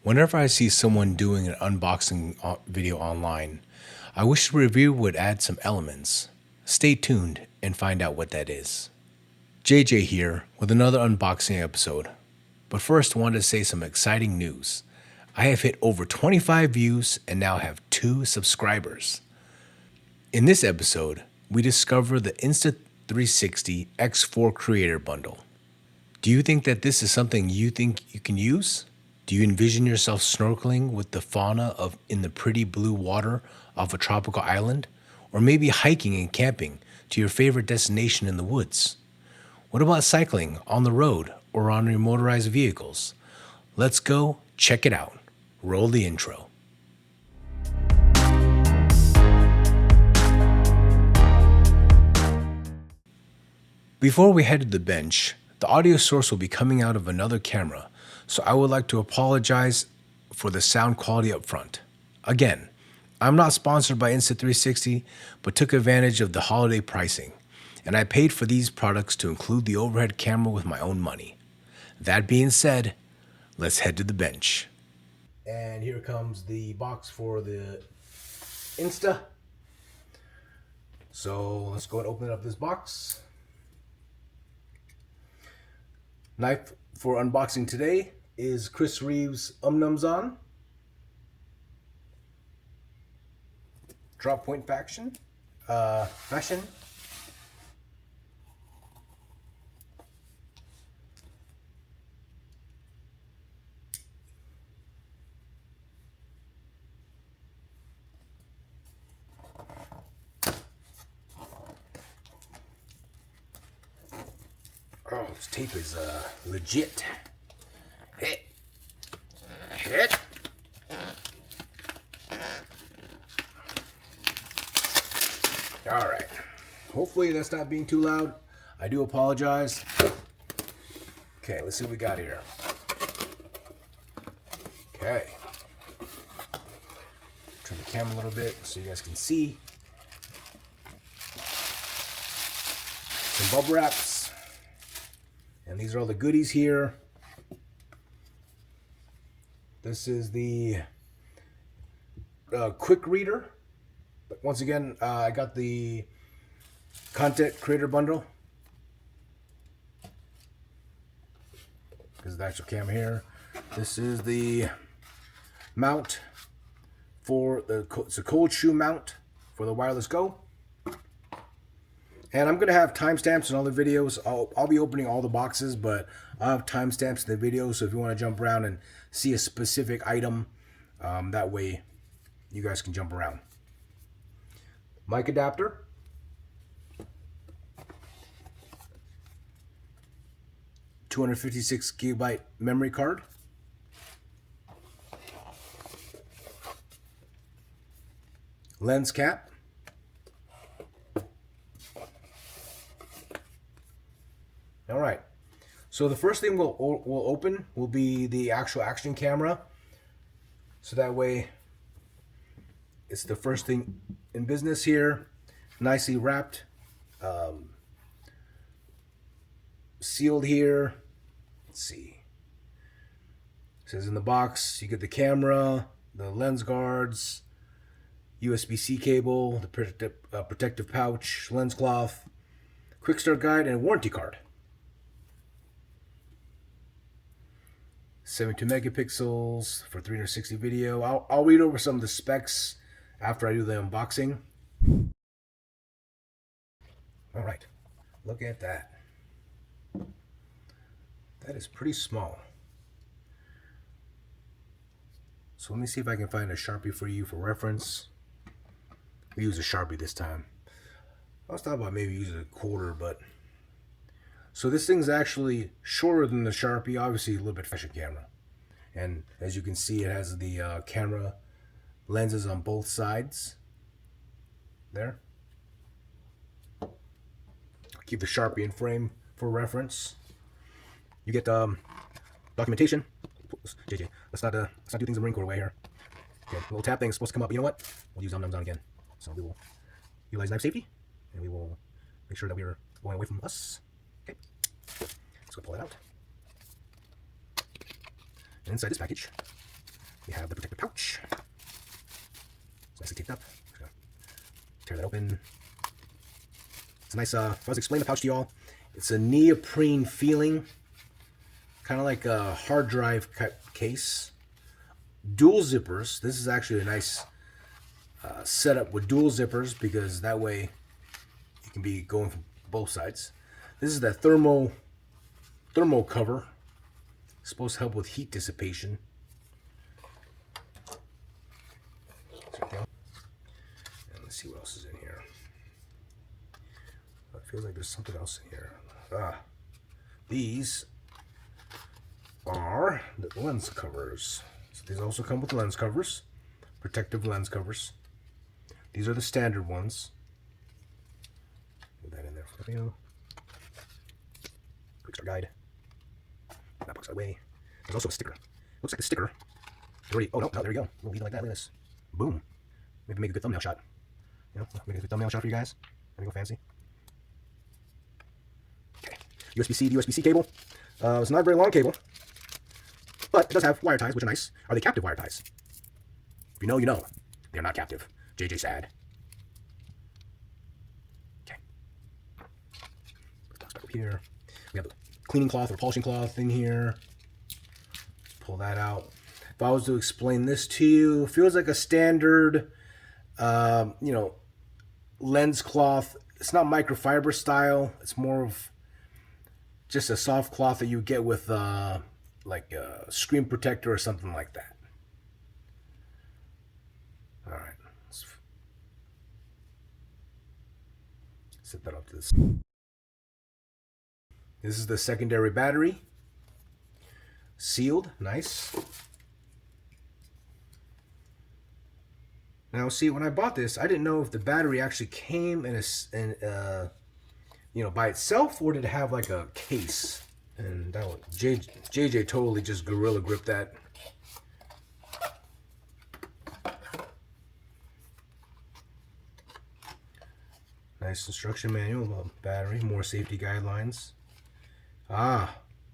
Whenever I see someone doing an unboxing video online, I wish the review would add some elements. Stay tuned and find out what that is. JJ here with another unboxing episode. But first, I wanted to say some exciting news. I have hit over 25 views and now have 2 subscribers. In this episode, we discover the Insta360 X4 Creator Bundle. Do you think that this is something you think you can use? Do you envision yourself snorkeling with the fauna in the pretty blue water off a tropical island? Or maybe hiking and camping to your favorite destination in the woods? What about cycling on the road or on your motorized vehicles? Let's go check it out. Roll the intro. Before we head to the bench, the audio source will be coming out of another camera, so I would like to apologize for the sound quality up front. Again, I'm not sponsored by Insta360, but took advantage of the holiday pricing, and I paid for these products to include the overhead camera with my own money. That being said, let's head to the bench. And here comes the box for the Insta. So let's go and open up this box. Knife for unboxing today is Chris Reeves' Umnumzon. Drop point fashion. Oh, this tape is legit. Hit. All right. Hopefully that's not being too loud. I do apologize. Okay, let's see what we got here. Okay. Turn the camera a little bit so you guys can see. Some bubble wraps. And these are all the goodies here. This is the quick reader. But once again, I got the content creator bundle. This is the actual camera here. This is the mount for it's a cold shoe mount for the wireless Go. And I'm going to have timestamps in all the videos. I'll be opening all the boxes, but I'll have timestamps in the video. So if you want to jump around and see a specific item, that way you guys can jump around. Mic adapter. $256 GB memory card. Lens cap. All right, so the first thing we'll open will be the actual action camera. So that way, it's the first thing in business here, nicely wrapped, sealed here. Let's see. It says in the box, you get the camera, the lens guards, USB-C cable, the protective pouch, lens cloth, quick start guide, and a warranty card. 72 megapixels for 360 video. I'll read over some of the specs after I do the unboxing. All right, look at that. That is pretty small. So let me see if I can find a Sharpie for you for reference. We use a Sharpie this time. I was thought about maybe using a quarter, but so this thing's actually shorter than the Sharpie, obviously a little bit faster camera. And as you can see, it has the camera lenses on both sides. There. Keep the Sharpie in frame for reference. You get documentation. JJ, let's not do things the Marine Corps way here. Okay, little tap thing is supposed to come up. You know what? We'll use Umnumzon again. So we will utilize knife safety, and we will make sure that we are going away from us. Okay, let's go pull it out. And inside this package, We have the protective pouch. It's nicely taped up. Just gonna tear that open. It's a nice, if I was to explain the pouch to y'all, it's a neoprene feeling, kind of like a hard drive case. Dual zippers. This is actually a nice setup with dual zippers because that way you can be going from both sides. This is that thermal cover. It's supposed to help with heat dissipation. And let's see what else is in here. It feels like there's something else in here. These are the lens covers. So these also come with lens covers, protective lens covers. These are the standard ones. Put that in there for you. Quick start guide. That box away. There's also a sticker. Looks like a sticker. Already. Oh no, there we go. We'll leave it like that. Look at this. Boom. Maybe make a good thumbnail shot. You know, make a good thumbnail shot for you guys. There we go, fancy. Okay. USB-C to USB-C cable. It's not a very long cable, but it does have wire ties, which are nice. Are they captive wire ties? If you know, you know. They are not captive. JJ sad. Okay. Put the box back up here. We have the cleaning cloth or polishing cloth in here. Pull that out. If I was to explain this to you, it feels like a standard, lens cloth. It's not microfiber style. It's more of just a soft cloth that you get with like a screen protector or something like that. All right. Let's set that up to this. This is the secondary battery. Sealed. Nice. Now, see, when I bought this, I didn't know if the battery actually came in by itself, or did it have like a case? And that one, JJ totally just gorilla gripped that. Nice instruction manual about battery, more safety guidelines.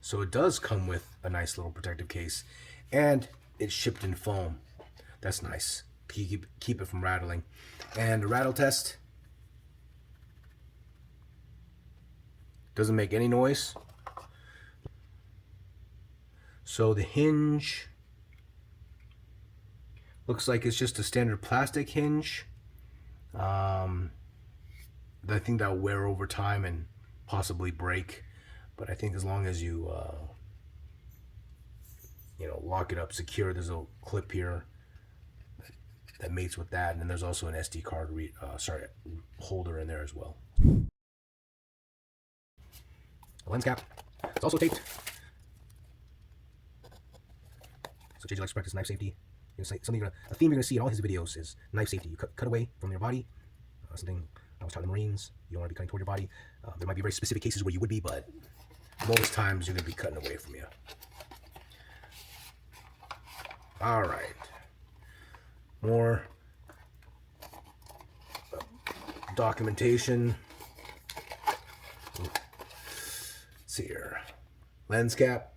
So it does come with a nice little protective case, and it's shipped in foam. That's nice. Keep it from rattling. And the rattle test doesn't make any noise. So the hinge looks like it's just a standard plastic hinge. I think that'll wear over time and possibly break, but I think as long as you lock it up secure, there's a clip here that mates with that, and then there's also an SD card holder in there as well. A lens cap. It's also taped. So JJ likes to practice knife safety. A theme you're gonna see in all his videos is knife safety. You cut away from your body. Something I was taught in the Marines. You don't want to be cutting toward your body. There might be very specific cases where you would be, but most times you're gonna be cutting away from you. All right. More documentation. Let's see here. Lens cap.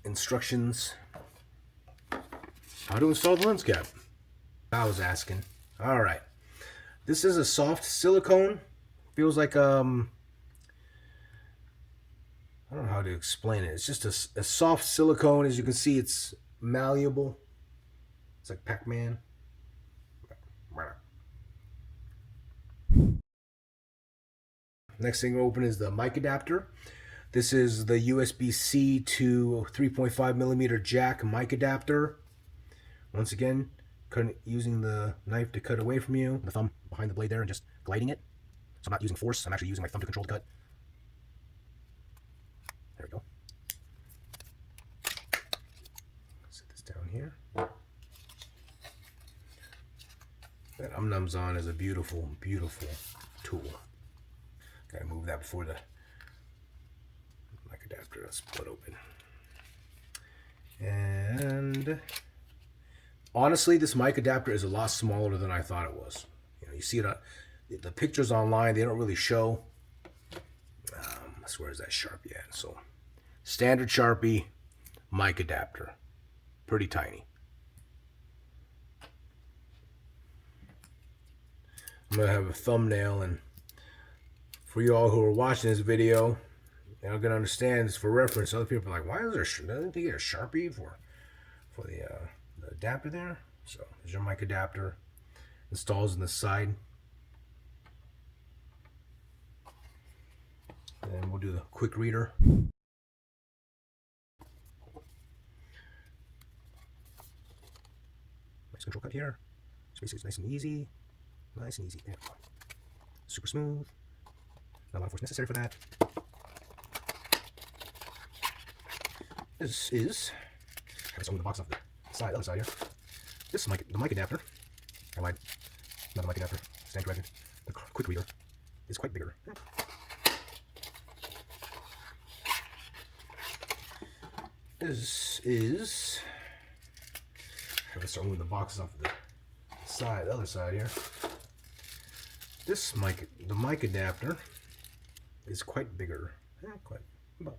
Instructions. How to install the lens cap. I was asking. All right. This is a soft silicone. Feels like I don't know how to explain it. It's just a soft silicone. As you can see, it's malleable. It's like Pac-Man. Next thing to open is the mic adapter. This is the USB-C to 3.5 millimeter jack mic adapter. Once again, using the knife to cut away from you, the thumb behind the blade there, and just gliding it. So I'm not using force, I'm actually using my thumb to control the cut. There we go. Set this down here. That Nums on is a beautiful, beautiful tool. Gotta move that before the mic adapter is split open. And honestly, this mic adapter is a lot smaller than I thought it was. You see it, the pictures online, they don't really show. Where's that Sharpie at? So, standard Sharpie mic adapter. pretty tiny. I'm going to have a thumbnail, and for you all who are watching this video, you're going to understand this for reference. Other people are like, why is there, doesn't they get a Sharpie for the adapter there? So there's your mic adapter. Installs in the side. And we'll do the quick reader. Nice control cut here. So basically it's nice and easy. Nice and easy. There. Super smooth. Not a lot of force necessary for that. This is, I guess, open the box off the side, other side here. This is the mic adapter. I lied. Not a mic adapter. Stand corrected. The quick reader is quite bigger. This is, I guess, open the boxes off the side, the other side here. This mic, the mic adapter, is quite bigger. Quite. But.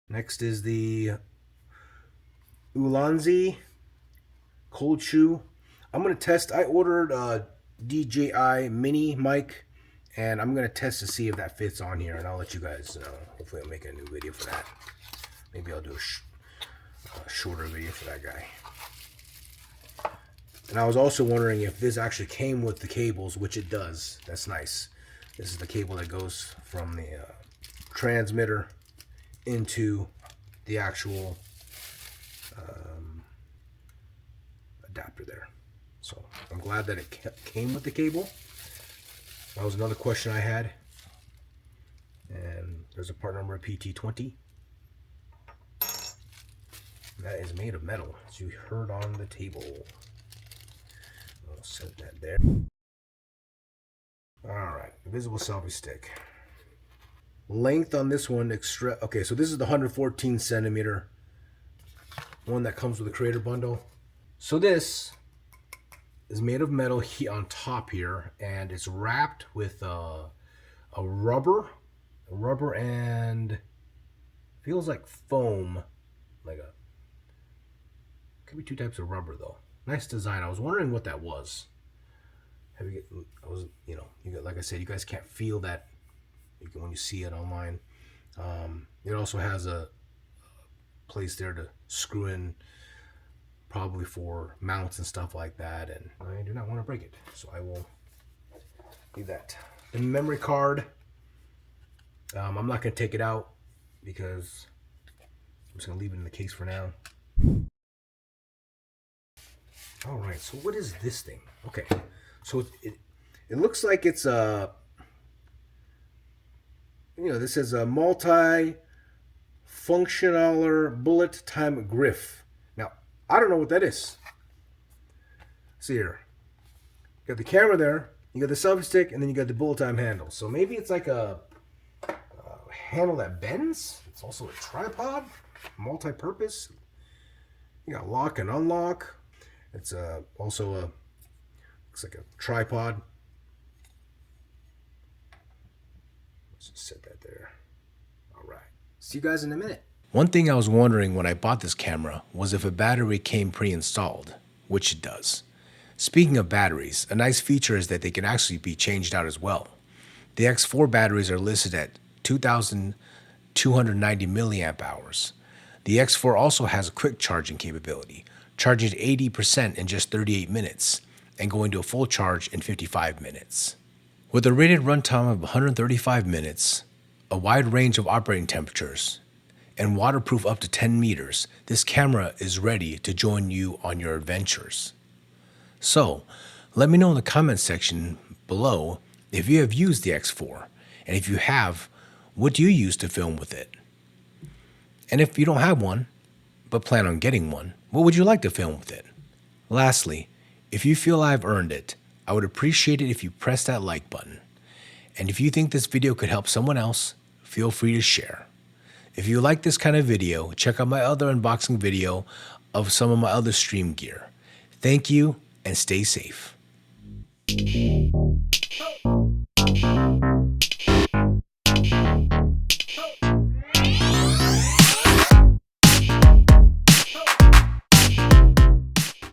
Next is the Ulanzi cold shoe. I'm going to test. I ordered a DJI mini mic, and I'm going to test to see if that fits on here, and I'll let you guys know. Hopefully I'll make a new video for that. Maybe I'll do a shorter video for that guy. And I was also wondering if this actually came with the cables, which it does. That's nice. This is the cable that goes from the transmitter into the actual adapter there. So I'm glad that it came with the cable. That was another question I had. And there's a part number PT20. That is made of metal, as you heard on the table. I'll set that there. Alright, visible selfie stick. Length on this one, okay, so this is the 114 centimeter one that comes with the creator bundle. So this is made of metal on top here, and it's wrapped with a rubber and feels like foam, could be two types of rubber though. Nice design. I was wondering what that was. Like I said, you guys can't feel that when you see it online. It also has a place there to screw in, probably for mounts and stuff like that, and I do not want to break it, so I will leave that. The memory card, I'm not going to take it out because I'm just going to leave it in the case for now. Alright, so what is this thing? Okay, so it looks like it's a, this is a multi-functional bullet time grip. Now, I don't know what that is. See here. You got the camera there, you got the selfie stick, and then you got the bullet time handle. So maybe it's like a handle that bends. It's also a tripod, multi-purpose. You got lock and unlock. It's also looks like a tripod. Let's just set that there. All right. See you guys in a minute. One thing I was wondering when I bought this camera was if a battery came pre-installed, which it does. Speaking of batteries, a nice feature is that they can actually be changed out as well. The X4 batteries are listed at 2,290 milliamp hours. The X4 also has a quick charging capability, charging to 80% in just 38 minutes and going to a full charge in 55 minutes. With a rated runtime of 135 minutes, a wide range of operating temperatures, and waterproof up to 10 meters, this camera is ready to join you on your adventures. So, let me know in the comments section below if you have used the X4, and if you have, what do you use to film with it? And if you don't have one, but plan on getting one, what would you like to film with it? Lastly, if you feel I've earned it, I would appreciate it if you press that like button. And if you think this video could help someone else, feel free to share. If you like this kind of video, check out my other unboxing video of some of my other stream gear. Thank you and stay safe.